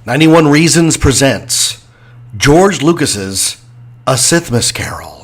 91 Reasons presents George Lucas's A Sithmas Carol.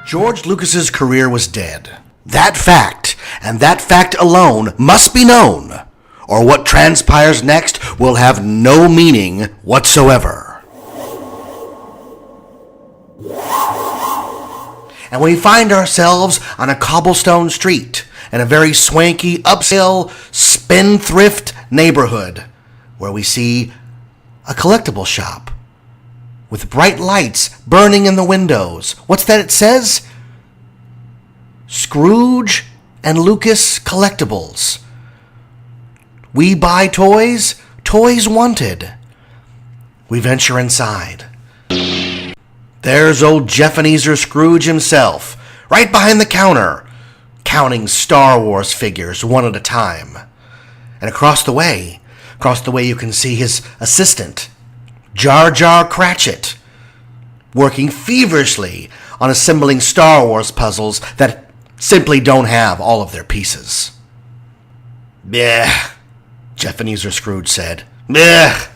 George Lucas's career was dead. That fact, and that fact alone, must be known, or what transpires next will have no meaning whatsoever. And we find ourselves on a cobblestone street in a very swanky, upscale, spendthrift neighborhood where we see a collectible shop with bright lights burning in the windows. What's that it says? Scrooge and Lucas Collectibles. We buy toys, toys wanted. We venture inside. There's old Ebenezer Scrooge himself, right behind the counter, counting Star Wars figures one at a time. And across the way you can see his assistant, Jar Jar Cratchit, working feverishly on assembling Star Wars puzzles that simply don't have all of their pieces. "Bleh," Ebenezer Scrooge said. "Bleh.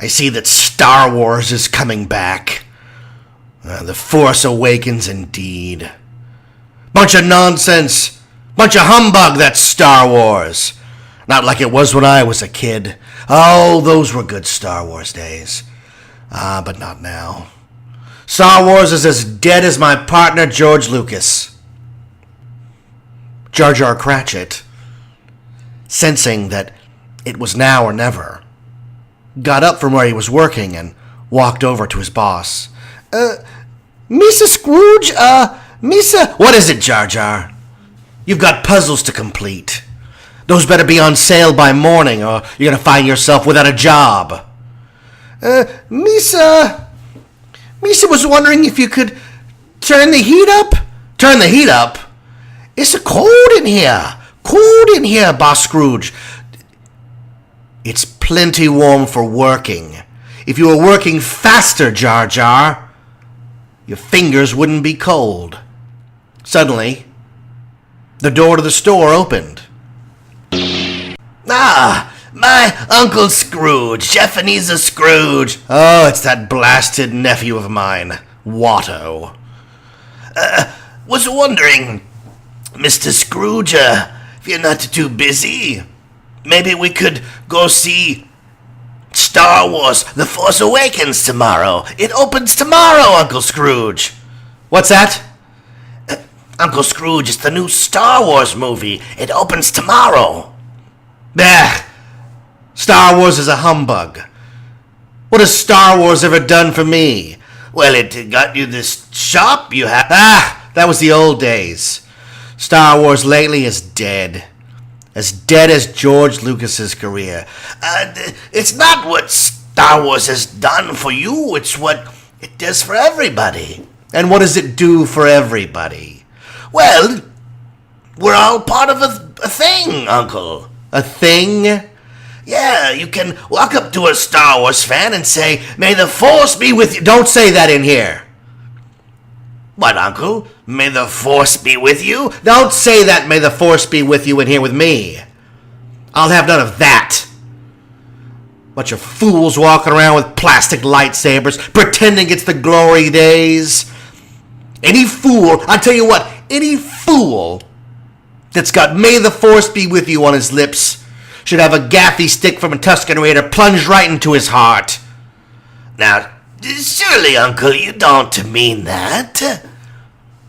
I see that Star Wars is coming back. The Force Awakens indeed. Bunch of nonsense. Bunch of humbug, that Star Wars. Not like it was when I was a kid. Oh, those were good Star Wars days. But not now. Star Wars is as dead as my partner George Lucas." Jar Jar Cratchit, sensing that it was now or never, got up from where he was working and walked over to his boss. Mr. Scrooge, Mr. "What is it, Jar Jar? You've got puzzles to complete. Those better be on sale by morning, or you're going to find yourself without a job." Misa was wondering if you could turn the heat up." "Turn the heat up? It's cold in here. Cold in here, Boss Scrooge." "It's plenty warm for working. If you were working faster, Jar Jar, your fingers wouldn't be cold." Suddenly, the door to the store opened. My Uncle Scrooge, Ebenezer Scrooge." "Oh, it's that blasted nephew of mine, Watto." Was wondering, Mr. Scrooge, if you're not too busy, maybe we could go see Star Wars The Force Awakens tomorrow. It opens tomorrow, Uncle Scrooge." "What's that?" "Uncle Scrooge, it's the new Star Wars movie. It opens tomorrow." "Bah! Star Wars is a humbug. What has Star Wars ever done for me?" "Well, it got you this shop you have." That was the old days. Star Wars lately is dead. As dead as George Lucas's career. It's not what Star Wars has done for you, it's what it does for everybody." "And what does it do for everybody?" "Well, we're all part of a thing, Uncle." "A thing?" "Yeah, you can walk up to a Star Wars fan and say, 'May the Force be with you.'" "Don't say that in here." "What, Uncle? May the Force be with you?" "Don't say that, 'May the Force be with you' in here with me. I'll have none of that. Bunch of fools walking around with plastic lightsabers, pretending it's the glory days. Any fool, I'll tell you what, any fool that's got 'May the Force be with you' on his lips should have a gaffy stick from a Tusken Raider plunged right into his heart." "Now, surely, Uncle, you don't mean that."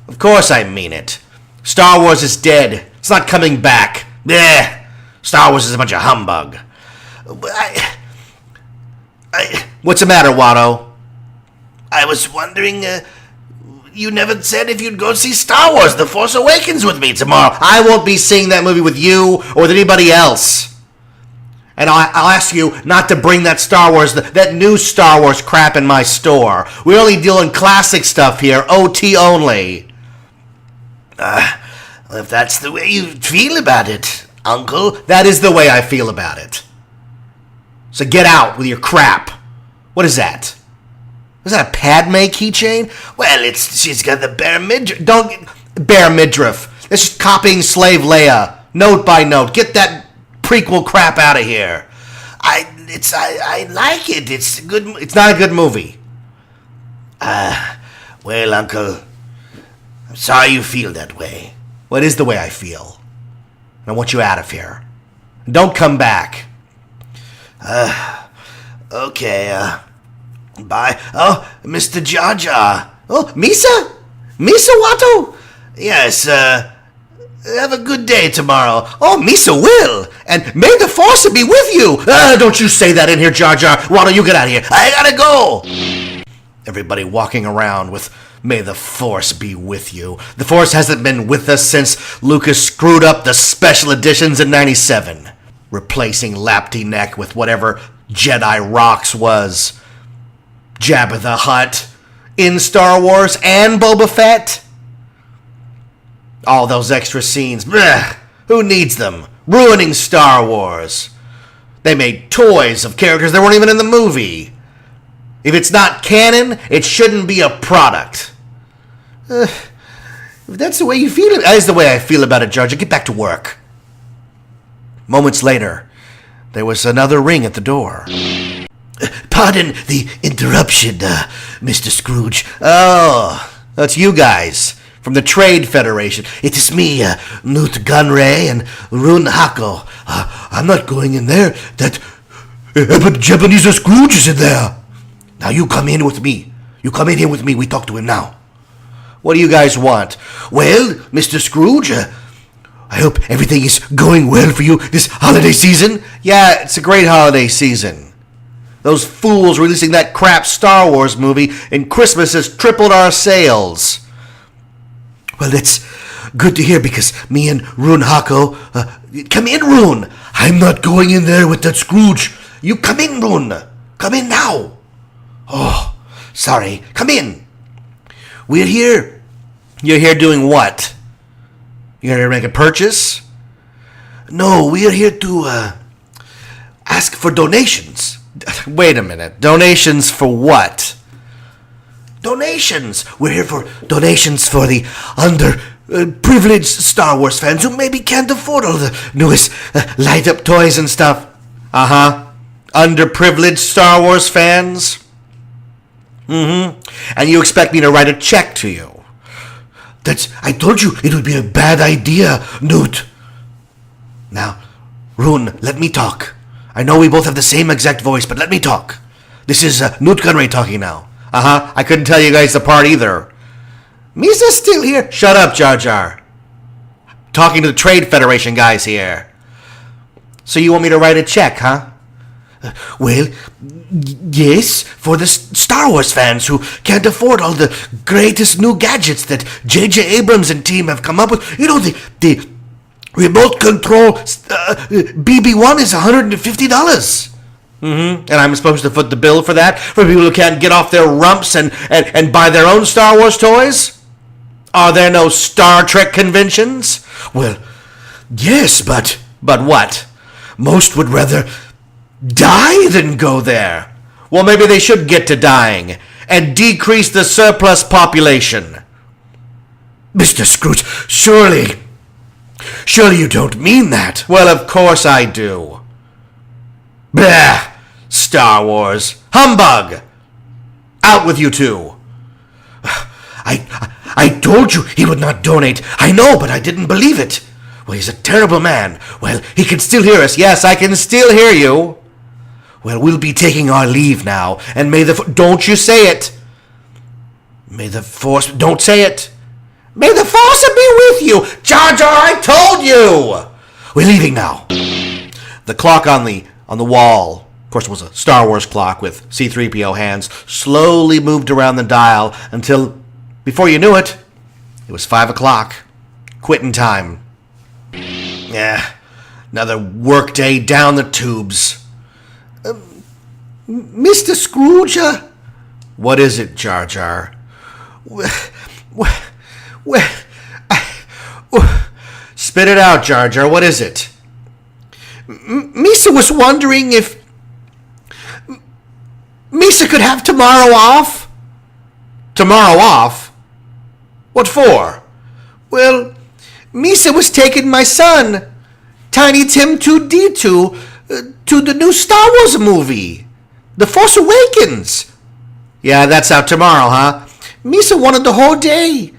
"Of course I mean it. Star Wars is dead. It's not coming back. Bleh. Star Wars is a bunch of humbug." What's the matter, Watto?" "I was wondering, you never said if you'd go see Star Wars The Force Awakens with me tomorrow." "I won't be seeing that movie with you or with anybody else. And I'll ask you not to bring that new Star Wars crap in my store. We're only doing classic stuff here, OT only. Well, if that's the way you feel about it, Uncle, that is the way I feel about it. So get out with your crap. What is that? Is that a Padme keychain? Well, she's got the bare midriff. Don't bare midriff. It's just copying Slave Leia, note by note. Get that prequel crap out of here. I like it. It's good. It's not a good movie. Well, Uncle, I'm sorry you feel that way. Well, it is the way I feel. And I want you out of here. Don't come back. Okay. Bye. Oh, Mr. Jar Jar. Oh, Misa? Misa Watto? Yes, have a good day tomorrow. Oh, Misa will. And may the Force be with you. Don't you say that in here, Jar Jar. Watto, you get out of here. I gotta go. Everybody walking around with may the Force be with you. The Force hasn't been with us since Lucas screwed up the special editions in 97. Replacing Lapty Neck with whatever Jedi Rocks was. Jabba the Hutt in Star Wars and Boba Fett. All those extra scenes, bleh, who needs them? Ruining Star Wars. They made toys of characters that weren't even in the movie. If it's not canon, it shouldn't be a product. If that's the way you feel, that is the way I feel about it, Jar Jar. Get back to work. Moments later, there was another ring at the door. Pardon the interruption, Mr. Scrooge. Oh, that's you guys. From the Trade Federation. It is me, Newt Gunray and Rune Hako. I'm not going in there. That Ebenezer Scrooge is in there. Now you come in with me. You come in here with me. We talk to him now. What do you guys want? Well, Mr. Scrooge, I hope everything is going well for you this holiday season. Yeah, it's a great holiday season. Those fools releasing that crap Star Wars movie and Christmas has tripled our sales. Well, that's good to hear because me and Rune Hako... come in, Rune! I'm not going in there with that Scrooge. You come in, Rune. Come in now. Oh, sorry. Come in. We're here. You're here doing what? You're here to make a purchase? No, we're here to ask for donations. Wait a minute. Donations for what? Donations! We're here for donations for the underprivileged Star Wars fans who maybe can't afford all the newest light-up toys and stuff. Uh-huh. Underprivileged Star Wars fans? Mm-hmm. And you expect me to write a check to you? I told you it would be a bad idea, Newt. Now, Rune, let me talk. I know we both have the same exact voice, but let me talk. This is Newt Gunray talking now. Uh-huh. I couldn't tell you guys apart either. Misa's still here. Shut up, Jar Jar. Talking to the Trade Federation guys here. So you want me to write a check, huh? Well, yes, for the Star Wars fans who can't afford all the greatest new gadgets that J.J. Abrams and team have come up with. You know, the remote control BB-1 is $150. Mm-hmm. And I'm supposed to foot the bill for that? For people who can't get off their rumps and buy their own Star Wars toys? Are there no Star Trek conventions? Well, yes, but what? Most would rather die than go there. Well, maybe they should get to dying and decrease the surplus population. Mr. Scrooge, surely you don't mean that. Well, of course I do. Bah! Star Wars. Humbug! Out with you two. I told you he would not donate. I know, but I didn't believe it. Well, he's a terrible man. Well, he can still hear us. Yes, I can still hear you. Well, we'll be taking our leave now, and may the... Don't you say it. May the Force... Don't say it. May the Force be with you. Jar Jar, I told you. We're leaving now. The clock on the wall, of course it was a Star Wars clock with C-3PO hands, slowly moved around the dial until, before you knew it, it was 5 o'clock. Quitting time. Yeah, Another workday down the tubes. Mr. Scrooge? What is it, Jar Jar? Spit it out, Jar Jar. What is it? Misa was wondering if Misa could have tomorrow off. Tomorrow off? What for? Well, Misa was taking my son, Tiny Tim 2D2, to the new Star Wars movie, The Force Awakens. Yeah, that's out tomorrow, huh? Misa wanted the whole day.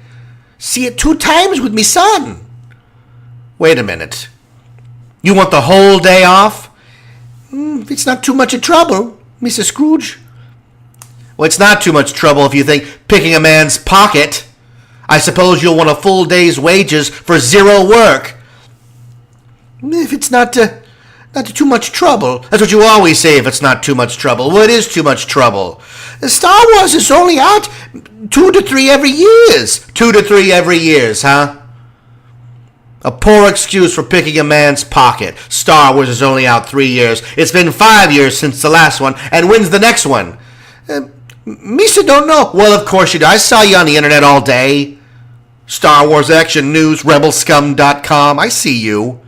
See it 2 times with me son. Wait a minute. You want the whole day off? If it's not too much of trouble, Mr. Scrooge. Well, it's not too much trouble if you think picking a man's pocket. I suppose you'll want a full day's wages for 0 work. If it's not too much trouble. That's what you always say, if it's not too much trouble. Well, it is too much trouble. Star Wars is only out 2 to 3 every years. 2 to 3 every years, huh? A poor excuse for picking a man's pocket. Star Wars is only out 3 years. It's been 5 years since the last one. And when's the next one? Misa don't know. Well, of course you do. I saw you on the internet all day. Star Wars Action News, rebelscum.com. I see you.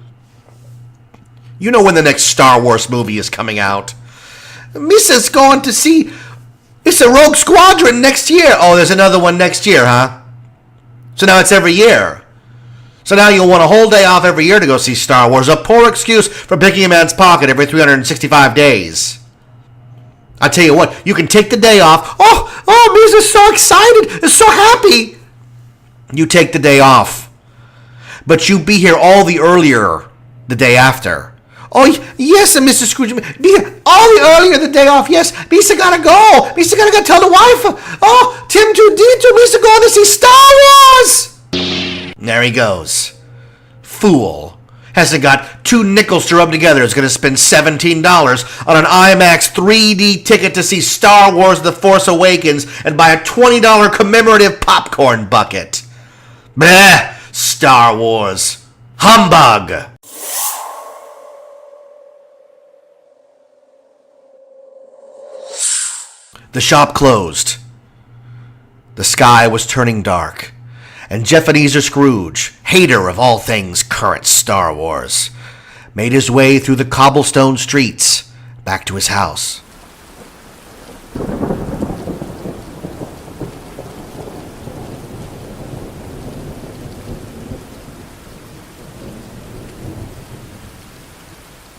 You know when the next Star Wars movie is coming out. Misa's going to see... It's a Rogue Squadron next year. Oh, there's another one next year, huh? So now it's every year. So now you'll want a whole day off every year to go see Star Wars. A poor excuse for picking a man's pocket every 365 days. I tell you what, you can take the day off. Oh, Misa's so excited. So happy. You take the day off. But you be here all the earlier the day after. Oh, yes, Mr. Scrooge. Be here all the earlier the day off. Yes, Misa gotta go. Misa gotta go tell the wife. Oh, Tim 2D2, Misa going to see Star Wars. There he goes. Fool. Hasn't got 2 nickels to rub together. Is going to spend $17 on an IMAX 3D ticket to see Star Wars The Force Awakens and buy a $20 commemorative popcorn bucket. Bleh! Star Wars. Humbug! The shop closed. The sky was turning dark. And Ebenezer Scrooge, hater of all things current Star Wars, made his way through the cobblestone streets back to his house.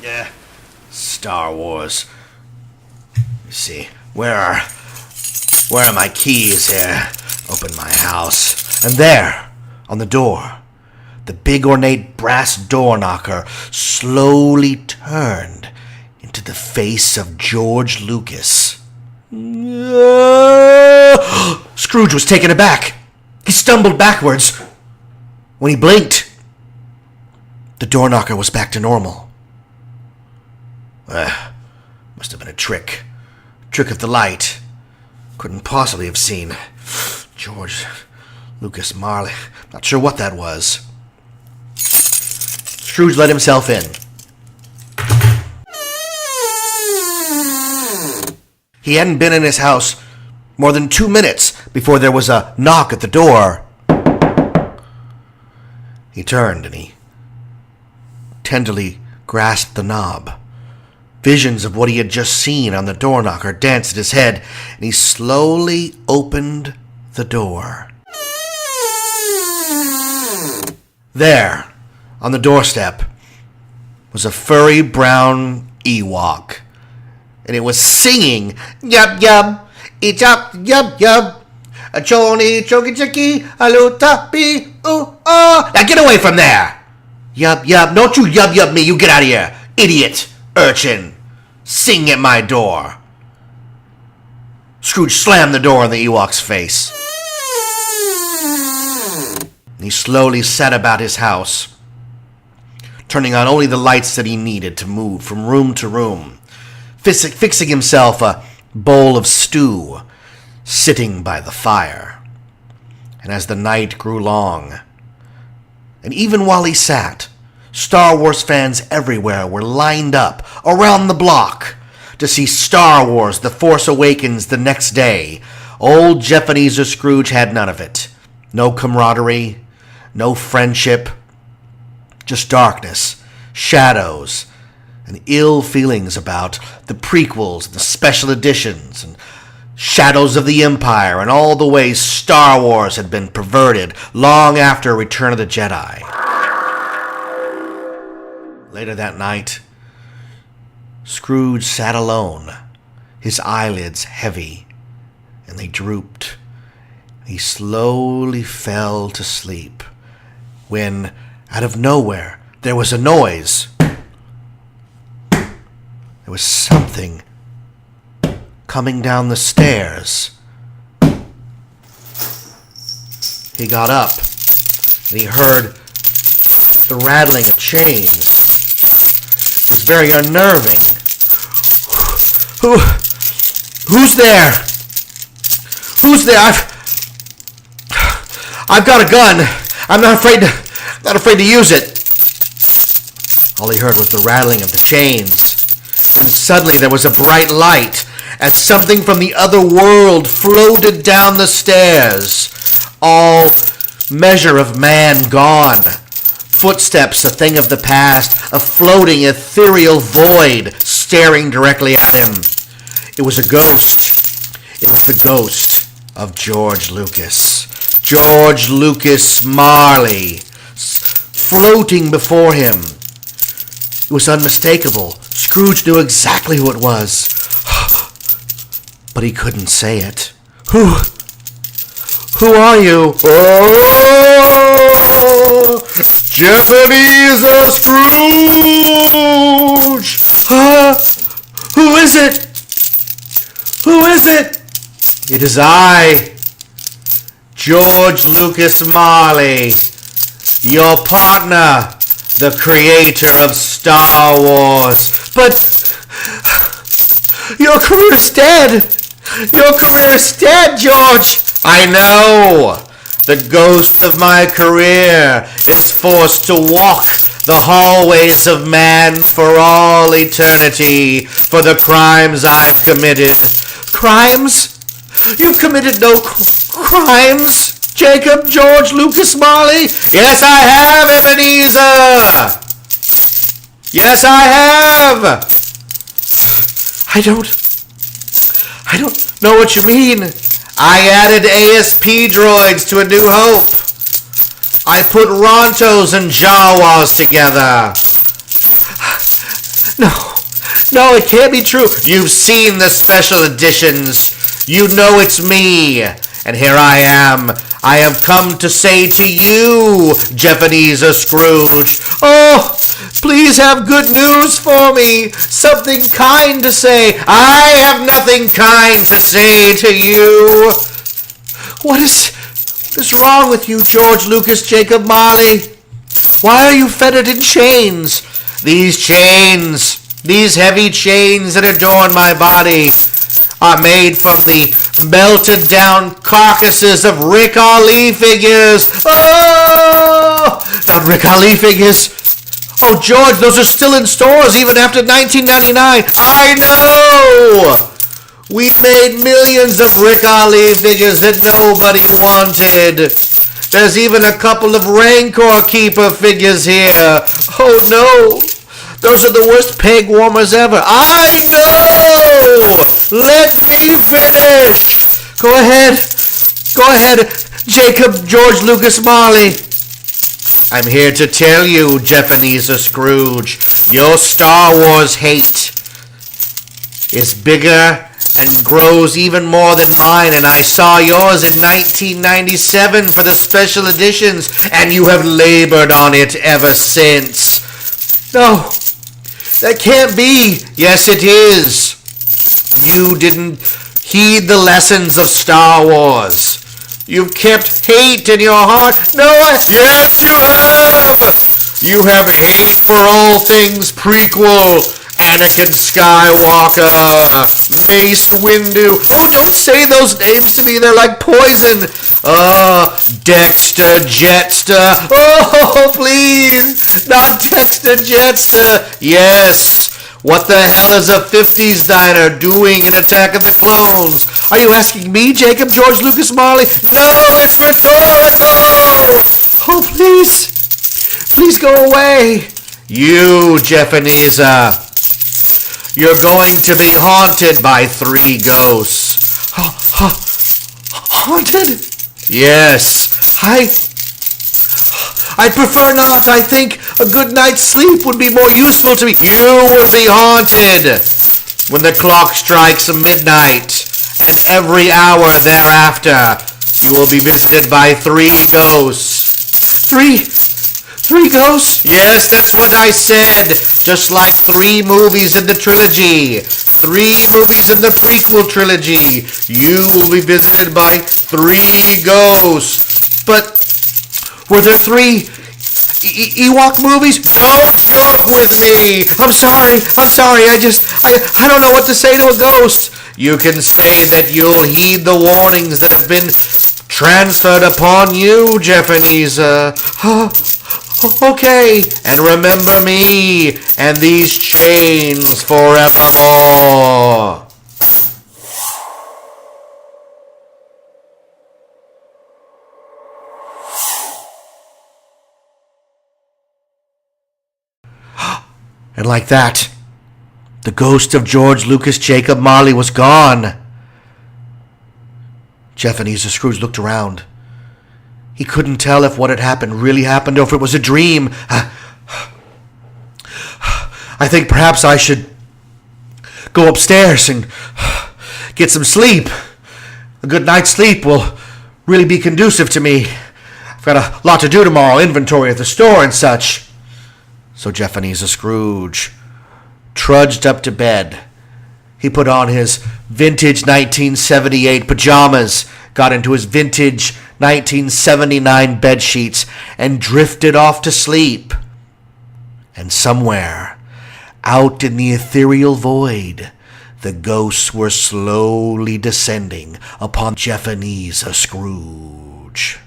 Yeah, Star Wars. Let's see, where are my keys here? Open my house. And there, on the door, the big ornate brass door knocker slowly turned into the face of George Lucas. Scrooge was taken aback. He stumbled backwards. When he blinked, the door knocker was back to normal. Must have been a trick. Trick of the light. Couldn't possibly have seen George Lucas Marley. Not sure what that was. Scrooge let himself in. He hadn't been in his house more than 2 minutes before there was a knock at the door. He turned and he tenderly grasped the knob. Visions of what he had just seen on the door knocker danced in his head, and he slowly opened the door. There, on the doorstep, was a furry brown Ewok, and it was singing, "Yub yub, eat up, yub yub, a choni choki chiki, a lutapi, ooh oh." Now get away from there! Yub yub, don't you yub yub me, you get out of here, idiot, urchin, sing at my door. Scrooge slammed the door in the Ewok's face. He slowly set about his house, turning on only the lights that he needed to move from room to room, fixing himself a bowl of stew, sitting by the fire. And as the night grew long, and even while he sat, Star Wars fans everywhere were lined up around the block to see Star Wars The Force Awakens the next day. Old Jeff Ebenezer Scrooge had none of it. No camaraderie, no friendship, just darkness, shadows, and ill feelings about the prequels, the special editions, and Shadows of the Empire, and all the ways Star Wars had been perverted long after Return of the Jedi. Later that night, Scrooge sat alone, his eyelids heavy, and they drooped. He slowly fell to sleep when, out of nowhere, there was a noise. There was something coming down the stairs. He got up, and he heard the rattling of chains. It was very unnerving. Who's there? Who's there? I've got a gun. I'm not afraid to use it. All he heard was the rattling of the chains. And suddenly there was a bright light as something from the other world floated down the stairs. All measure of man gone. Footsteps a thing of the past, a floating ethereal void staring directly at him. It was a ghost. It was the ghost of George Lucas. George Lucas Marley, floating before him. It was unmistakable. Scrooge knew exactly who it was, but he couldn't say it. Who are you? Oh, Ebenezer Scrooge! Who is it? Who is it? It is I, George Lucas Marley, your partner, the creator of Star Wars. But your career is dead. Your career is dead, George. I know. The ghost of my career is forced to walk the hallways of man for all eternity for the crimes I've committed. Crimes? You've committed no crimes, Jacob George Lucas Marley? Yes, I have, Ebenezer. Yes, I have. I don't know what you mean. I added ASP droids to A New Hope. I put Rontos and Jawas together. No, it can't be true. You've seen the special editions. You know it's me. And here I am. I have come to say to you, Ebenezer Scrooge, oh, please have good news for me. Something kind to say. I have nothing kind to say to you. What is wrong with you, George Lucas Jacob Marley? Why are you fettered in chains? These chains, these heavy chains that adorn my body, are made from the melted down carcasses of Rick Ali figures. Oh, not Rick Ali figures. Oh, George, those are still in stores even after 1999. I know. We made millions of Rick Ali figures that nobody wanted. There's even a couple of Rancor Keeper figures here. Oh, no. Those are the worst peg warmers ever. I know! Let me finish! Go ahead, Jacob George Lucas Marley. I'm here to tell you, Ebenezer Scrooge, your Star Wars hate is bigger and grows even more than mine, and I saw yours in 1997 for the special editions, and you have labored on it ever since. No. That can't be. Yes, it is. You didn't heed the lessons of Star Wars. You've kept hate in your heart. No, Yes, you have. You have hate for all things prequel Anakin Skywalker, Mace Windu. Oh, don't say those names to me. They're like poison. Dexter Jetster. Oh, please. Not Dexter Jetster. Yes. What the hell is a 50s diner doing in Attack of the Clones? Are you asking me, Jacob George Lucas Marley? No, it's rhetorical! Oh, please. Please go away. You, Ebenezer. You're going to be haunted by 3 ghosts. Haunted? Yes. I'd prefer not. I think a good night's sleep would be more useful to me. You will be haunted when the clock strikes midnight, and every hour thereafter you will be visited by 3 ghosts. Three ghosts? Yes, that's what I said. Just like 3 movies in the trilogy. 3 movies in the prequel trilogy. You will be visited by 3 ghosts. But were there 3 Ewok movies? Don't joke with me. I'm sorry. I don't know what to say to a ghost. You can say that you'll heed the warnings that have been transferred upon you, Ebenezer. Okay, and remember me and these chains forevermore. And like that, the ghost of George Lucas Jacob Marley was gone. Ebenezer Scrooge looked around. He couldn't tell if what had happened really happened or if it was a dream. I think perhaps I should go upstairs and get some sleep. A good night's sleep will really be conducive to me. I've got a lot to do tomorrow, inventory at the store and such. So Ebenezer Scrooge trudged up to bed. He put on his vintage 1978 pajamas, got into his vintage 1979 bed sheets, and drifted off to sleep. And somewhere, out in the ethereal void, the ghosts were slowly descending upon Ebenezer Scrooge.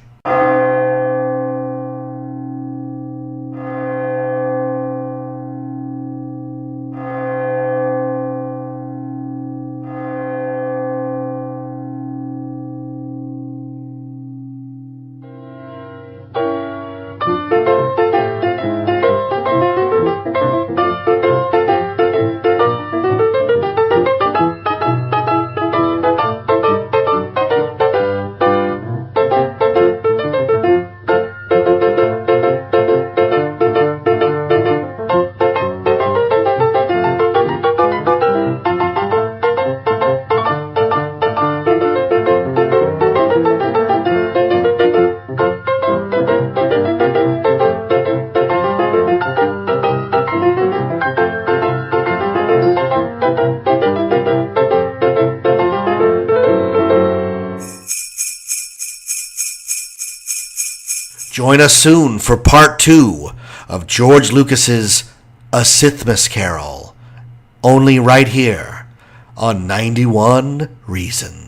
Join us soon for part 2 of George Lucas's A Sithmas Carol, only right here on 91 Reasons.